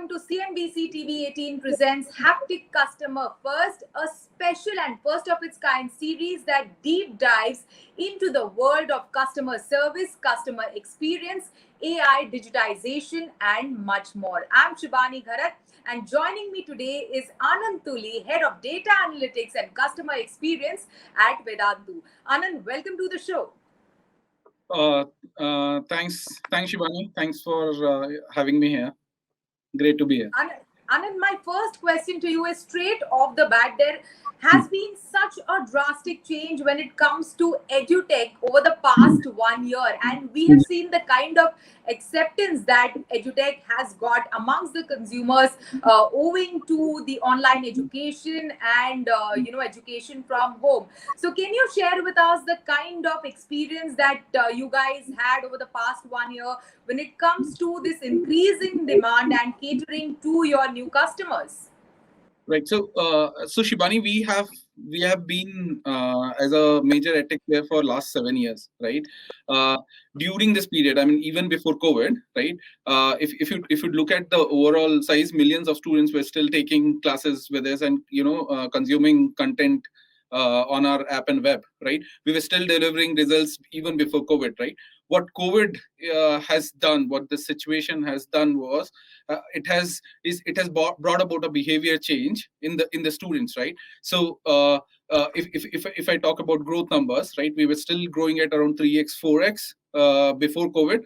welcome to CNBC TV 18 presents Haptic Customer First, a special and first of its kind series that deep dives into the world of customer service, customer experience, AI, digitization, and much more. I'm Shibani Gharat, and joining me today is Anand Tuli, Head of Data Analytics and Customer Experience at Vedantu. Anand, welcome to the show. Thanks, Shivani. Thanks for having me here. Great to be here. Anand, my first question to you is straight off the bat. There has been such a drastic change when it comes to edutech over the past 1 year, and we have seen the kind of acceptance that edutech has got amongst the consumers owing to the online education and education from home. So can you share with us the kind of experience that you guys had over the past 1 year when it comes to this increasing demand and catering to your new customers? Right. So Shibani, we have been as a major edtech player for last 7 years, right? During this period, I mean, even before COVID, right? If you look at the overall size, millions of students were still taking classes with us and consuming content on our app and web, right? We were still delivering results even before COVID, right? What COVID has done, what the situation has done was it has brought about a behavior change in the students, right? So if I talk about growth numbers, right, we were still growing at around 3x, 4x before COVID.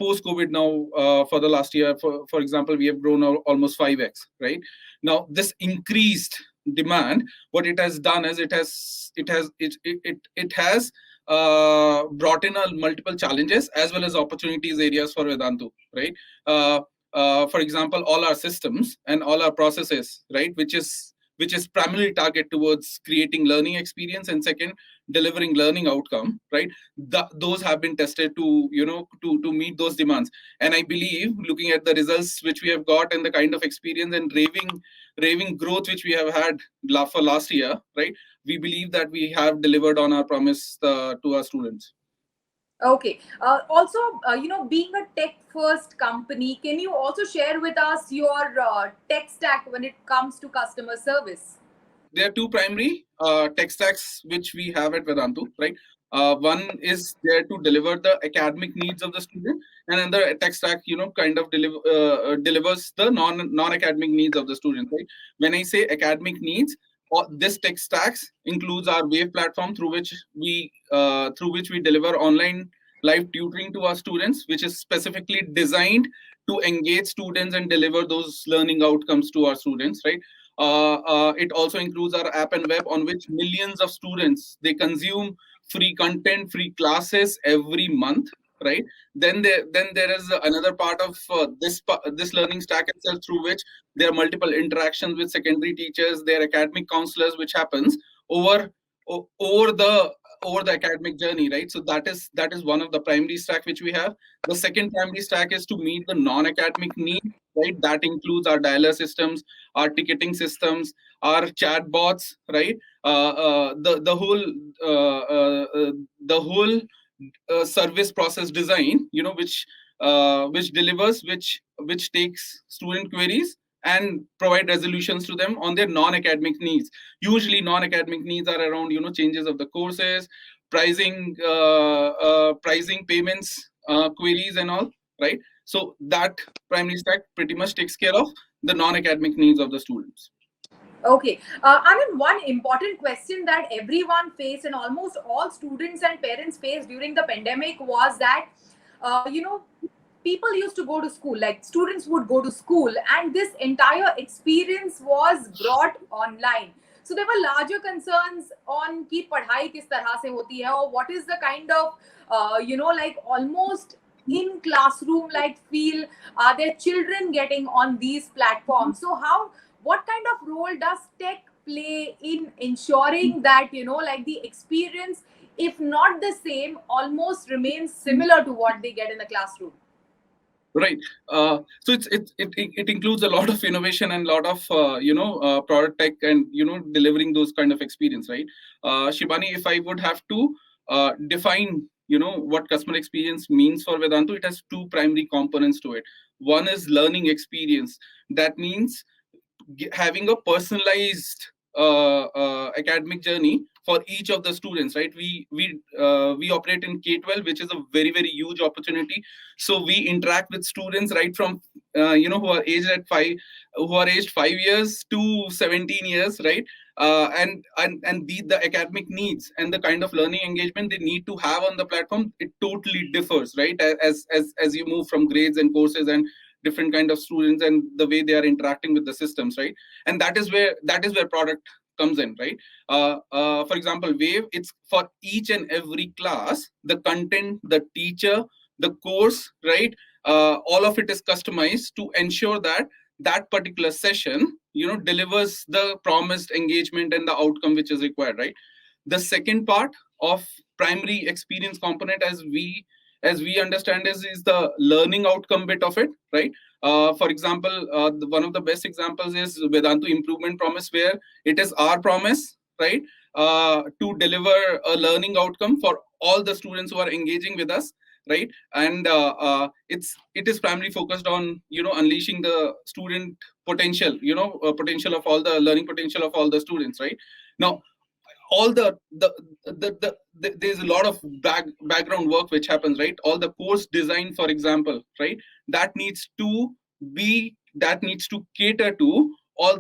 Post COVID now, for the last year, for example, we have grown almost 5x, right? Now this increased demand, what it has done is it has brought in multiple challenges as well as opportunities areas for Vedantu, right? For example, all our systems and all our processes, right, which is primarily targeted towards creating learning experience and second, delivering learning outcome, right? Those have been tested to meet those demands. And I believe, looking at the results which we have got and the kind of experience and raving growth which we have had for last year, right? We believe that we have delivered on our promise to our students. Okay. Also, being a tech-first company, can you also share with us your tech stack when it comes to customer service? There are two primary tech stacks which we have at Vedantu, right? One is there to deliver the academic needs of the student, and another tech stack, kind of delivers the non-academic needs of the student, right? When I say academic needs, this tech stacks includes our Wave platform through which we deliver online live tutoring to our students, which is specifically designed to engage students and deliver those learning outcomes to our students, right? It also includes our app and web on which millions of students, they consume free content, free classes every month, right? Then there is another part of this learning stack itself through which there are multiple interactions with secondary teachers, their academic counselors, which happens over the academic journey, right? So that is one of the primary stack which we have. The second primary stack is to meet the non-academic need, right? That includes our dialer systems, our ticketing systems, our chat bots, right? The whole service process design, which delivers, which takes student queries and provide resolutions to them on their non-academic needs. Usually non-academic needs are around, changes of the courses, pricing, payments, queries and all, right? So that primary stack pretty much takes care of the non-academic needs of the students. Okay. Anand, one important question that everyone faced and almost all students and parents faced during the pandemic was that, people used to go to school, like students would go to school, and this entire experience was brought online. So there were larger concerns on ki padhai kis tarah se hoti hai, or what is the kind of, like almost in classroom like feel are their children getting on these platforms. So what kind of role does tech play in ensuring that, like the experience, if not the same, almost remains similar to what they get in the classroom? Right. So it includes a lot of innovation and a lot of product tech and delivering those kind of experience, right? Shibani, if I would have to define what customer experience means for Vedantu, it has two primary components to it. One is learning experience. That means having a personalized academic journey for each of the students, right? We operate in K-12, which is a very, very huge opportunity. So we interact with students right from who are aged 5 years to 17 years, right? And the academic needs and the kind of learning engagement they need to have on the platform, it totally differs, right? As you move from grades and courses and different kind of students and the way they are interacting with the systems, right? And that is where product comes in, right? For example, Wave, it's for each and every class, the content, the teacher, the course, right? All of it is customized to ensure that that particular session delivers the promised engagement and the outcome which is required, right? The second part of primary experience component, as we understand, is the learning outcome bit of it, right? For example, one of the best examples is Vedantu Improvement Promise, where it is our promise, right, to deliver a learning outcome for all the students who are engaging with us, right? And it is primarily focused on unleashing the student potential, potential of all the learning potential of all the students, right? Now, all there's a lot of background work which happens, right? All the course design, for example, right, that needs to cater to all,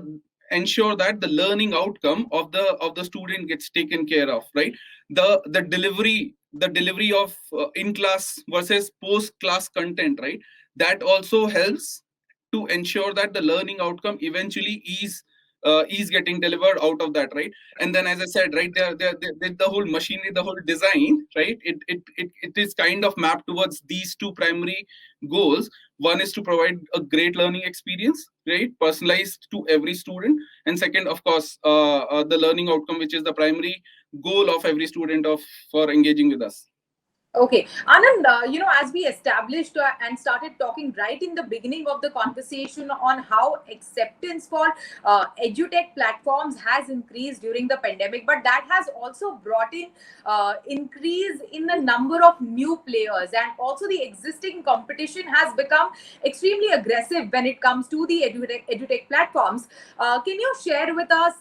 ensure that the learning outcome of the student gets taken care of, right? The delivery of in class versus post class content, right? That also helps to ensure that the learning outcome eventually is getting delivered out of that, right? And then, as I said, right, the whole machinery, the whole design, right, it is kind of mapped towards these two primary goals. One is to provide a great learning experience, right, personalized to every student, and second, of course, the learning outcome, which is the primary goal of every student of for engaging with us. Okay, Anand, as we established and started talking right in the beginning of the conversation on how acceptance for edutech platforms has increased during the pandemic, but that has also brought in increase in the number of new players, and also the existing competition has become extremely aggressive when it comes to the edutech platforms. Can you share with us,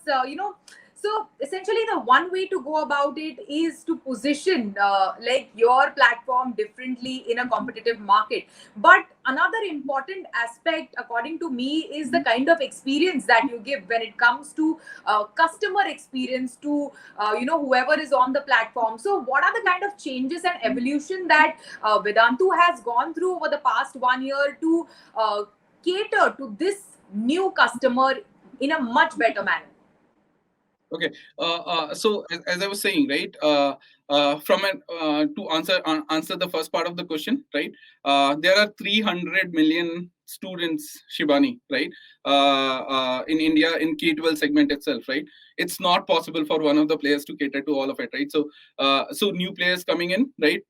so essentially, the one way to go about it is to position like your platform differently in a competitive market. But another important aspect, according to me, is the kind of experience that you give when it comes to customer experience to whoever is on the platform. So, what are the kind of changes and evolution that Vedantu has gone through over the past 1 year to cater to this new customer in a much better manner? Okay. So as I was saying, right, to answer the first part of the question, right, there are 300 million students, Shibani, right, in India in K-12 segment itself, right? It's not possible for one of the players to cater to all of it, right? So new players coming in, right,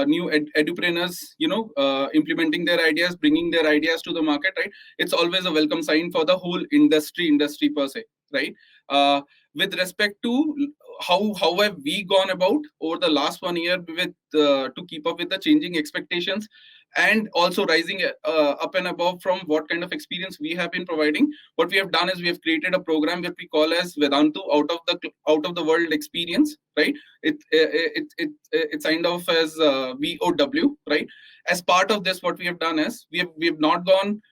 new edupreneurs, implementing their ideas, bringing their ideas to the market, right? It's always a welcome sign for the whole industry per se, right? With respect to how have we gone about over the last 1 year with to keep up with the changing expectations, and also rising up and above from what kind of experience we have been providing, what we have done is we have created a program that we call as Vedantu out of the world experience, right? It's signed off as VOW, right? As part of this, what we have done is we have not gone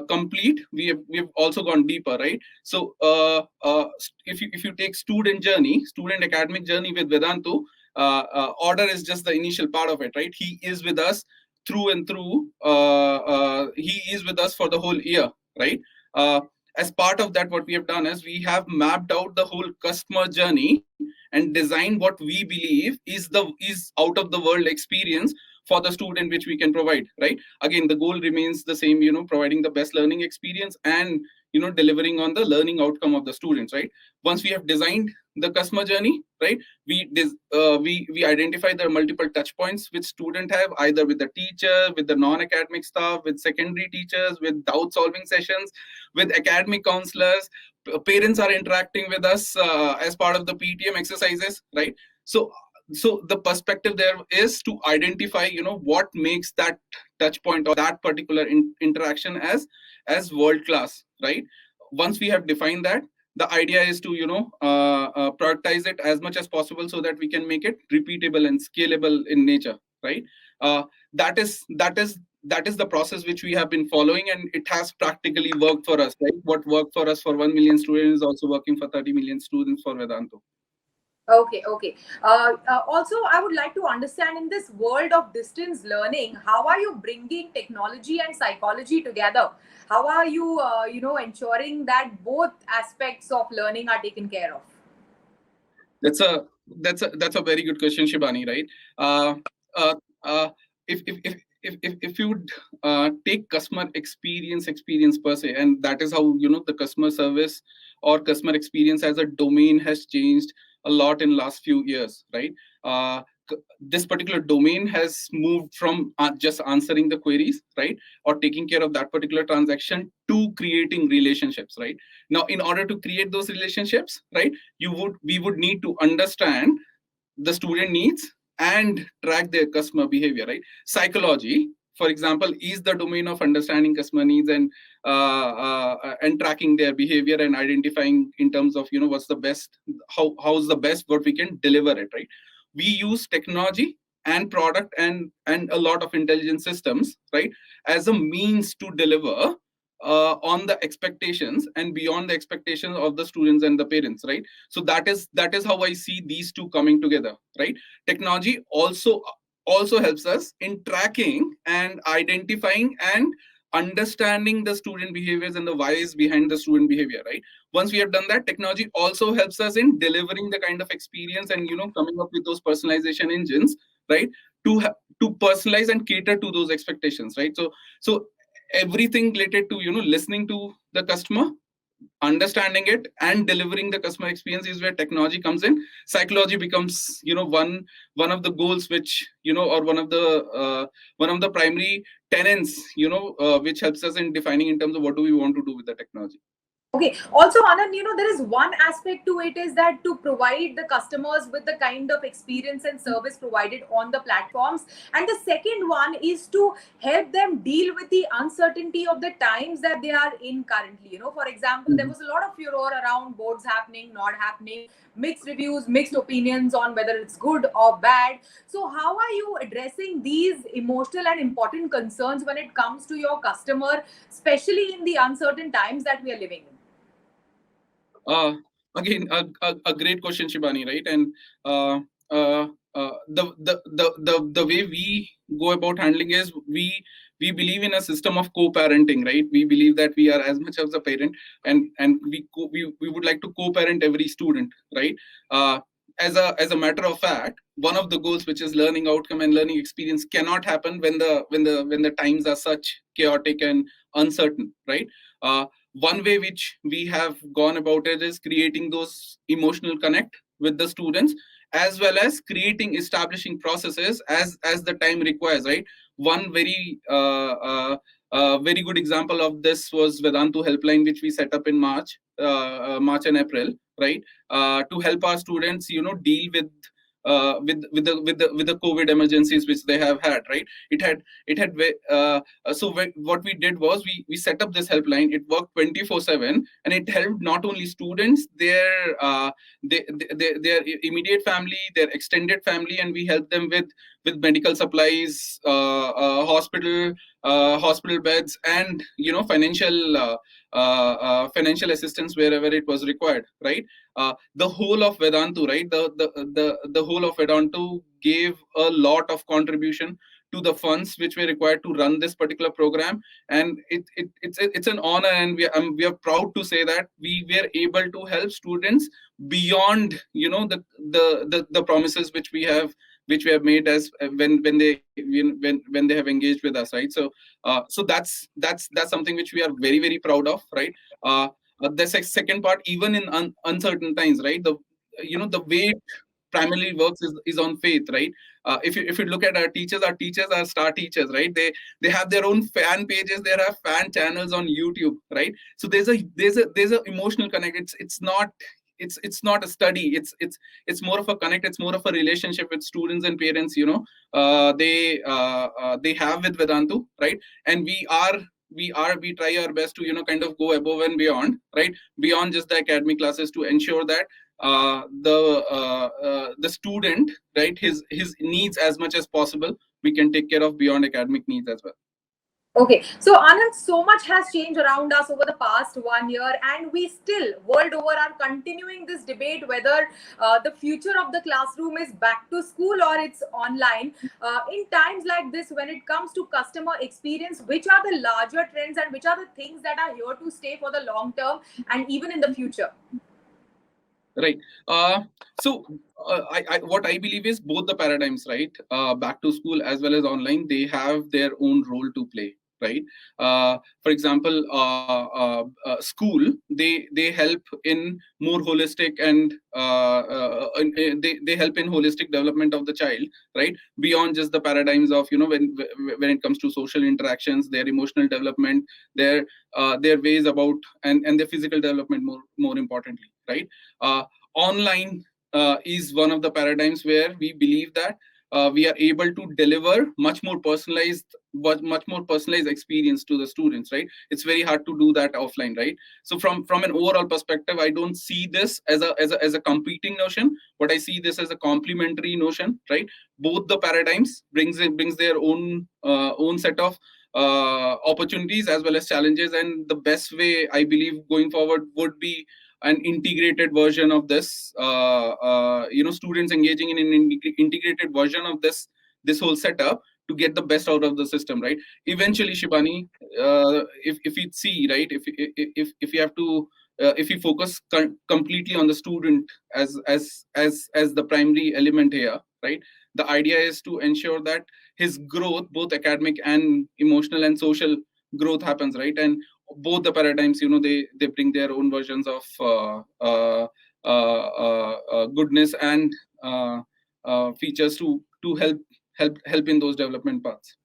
complete, we have also gone deeper, right? So if you take student academic journey with Vedantu, order is just the initial part of it, right? He is with us through and through. He is with us for the whole year, right? As part of that, what we have done is we have mapped out the whole customer journey and designed what we believe is out of the world experience for the student which we can provide, right? Again, the goal remains the same, providing the best learning experience and delivering on the learning outcome of the students, right? Once we have designed the customer journey, right, we identify the multiple touch points which student have, either with the teacher, with the non-academic staff, with secondary teachers, with doubt solving sessions, with academic counselors. Parents are interacting with us as part of the PTM exercises, right? So so the perspective there is to identify, what makes that touch point or that particular interaction as world class, right? Once we have defined that, the idea is to prioritize it as much as possible so that we can make it repeatable and scalable in nature, right? Uh, that is the process which we have been following, and it has practically worked for us, right? What worked for us for 1 million students is also working for 30 million students for Vedantu. Okay, okay. Also, I would like to understand, in this world of distance learning, how are you bringing technology and psychology together? How are you, ensuring that both aspects of learning are taken care of? That's a very good question, Shibani. Right? Uh, uh, uh, if you would take customer experience per se, and that is how the customer service or customer experience as a domain has changed a lot in last few years, right? Uh, this particular domain has moved from just answering the queries, right, or taking care of that particular transaction, to creating relationships, right? Now, in order to create those relationships, right, we would need to understand the student needs and track their customer behavior, right? Psychology, for example, is the domain of understanding customer needs and tracking their behavior and identifying in terms of what's the best, how's the best what we can deliver it, right? We use technology and product and a lot of intelligent systems, right, as a means to deliver on the expectations and beyond the expectations of the students and the parents, right? So that is how I see these two coming together, right? Technology also helps us in tracking and identifying and understanding the student behaviors and the whys behind the student behavior, right? Once we have done that, technology also helps us in delivering the kind of experience and coming up with those personalization engines, right, to personalize and cater to those expectations, right? So everything related to listening to the customer, understanding it, and delivering the customer experience is where technology comes in. Psychology becomes one of the goals, which or one of the primary tenants, which helps us in defining in terms of what do we want to do with the technology. Okay. Also, Anand, there is one aspect to it, is that to provide the customers with the kind of experience and service provided on the platforms. And the second one is to help them deal with the uncertainty of the times that they are in currently. For example, there was a lot of furor around boards happening, not happening, mixed reviews, mixed opinions on whether it's good or bad. So, how are you addressing these emotional and important concerns when it comes to your customer, especially in the uncertain times that we are living in? Uh, Again, a great question, Shibani, right? And uh, the way we go about handling is we believe in a system of co-parenting, right? We believe that we are as much as a parent, and we would like to co-parent every student, right? As a matter of fact, one of the goals, which is learning outcome and learning experience, cannot happen when the times are such chaotic and uncertain, right? One way which we have gone about it is creating those emotional connect with the students, as well as establishing processes as the time requires, right? One very good example of this was Vedantu helpline, which we set up in March and April, right? To help our students deal with the COVID emergencies which they have had, right? What we did was we set up this helpline. It worked 24/7, and it helped not only students, their immediate family, their extended family, and we helped them with medical supplies, hospital beds, and financial assistance wherever it was required, right? The whole of Vedantu, right? The whole of Vedantu gave a lot of contribution to the funds which were required to run this particular program, and it's an honor, and we are proud to say that we were able to help students beyond the promises which we have made as when they have engaged with us, right? So that's something which we are very, very proud of, right? The second part, even in uncertain times, right? The way it primarily works is on faith, right? If you look at our teachers are star teachers, right? They have their own fan pages, they have fan channels on YouTube, right? So there's a emotional connect. it's not a study, it's more of a connect, it's more of a relationship with students and parents, they have with Vedantu, right? And we try our best to kind of go above and beyond, right, beyond just the academic classes, to ensure that the student, right, his needs as much as possible we can take care of beyond academic needs as well. Okay, so Anand, so much has changed around us over the past 1 year, and we still, world over, are continuing this debate whether the future of the classroom is back to school or it's online. In times like this, when it comes to customer experience, which are the larger trends and which are the things that are here to stay for the long term and even in the future? Right. So what I believe is both the paradigms, right? Back to school as well as online, they have their own role to play, right? For example, school, they help in more holistic and they help in holistic development of the child, right? Beyond just the paradigms of when it comes to social interactions, their emotional development, their ways about and their physical development, more importantly, right? Online is one of the paradigms where we believe that we are able to deliver much more personalized experience to the students, right? It's very hard to do that offline, right? So from an overall perspective, I don't see this as a competing notion, but I see this as a complementary notion, right? Both the paradigms brings their own set of opportunities as well as challenges, and the best way I believe going forward would be an integrated version of this, students engaging in an integrated version of this whole setup to get the best out of the system, right? Eventually, Shibani, if we see, right, if you have to if you focus completely on the student as the primary element here, right, the idea is to ensure that his growth, both academic and emotional and social growth, happens, right? And both the paradigms, they bring their own versions of goodness and features to help in those development paths.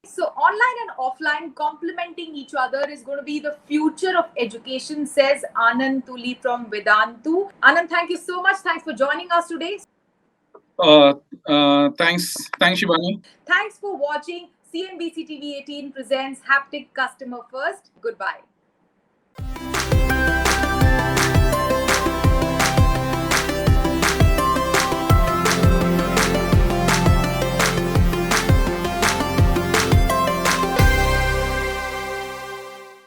So online and offline complementing each other is going to be the future of education, says Anand Tuli from Vedantu. Anand, thank you so much. Thanks for joining us today. Thanks, Shivani. Thanks for watching. CNBC TV 18 presents Haptic Customer First. Goodbye.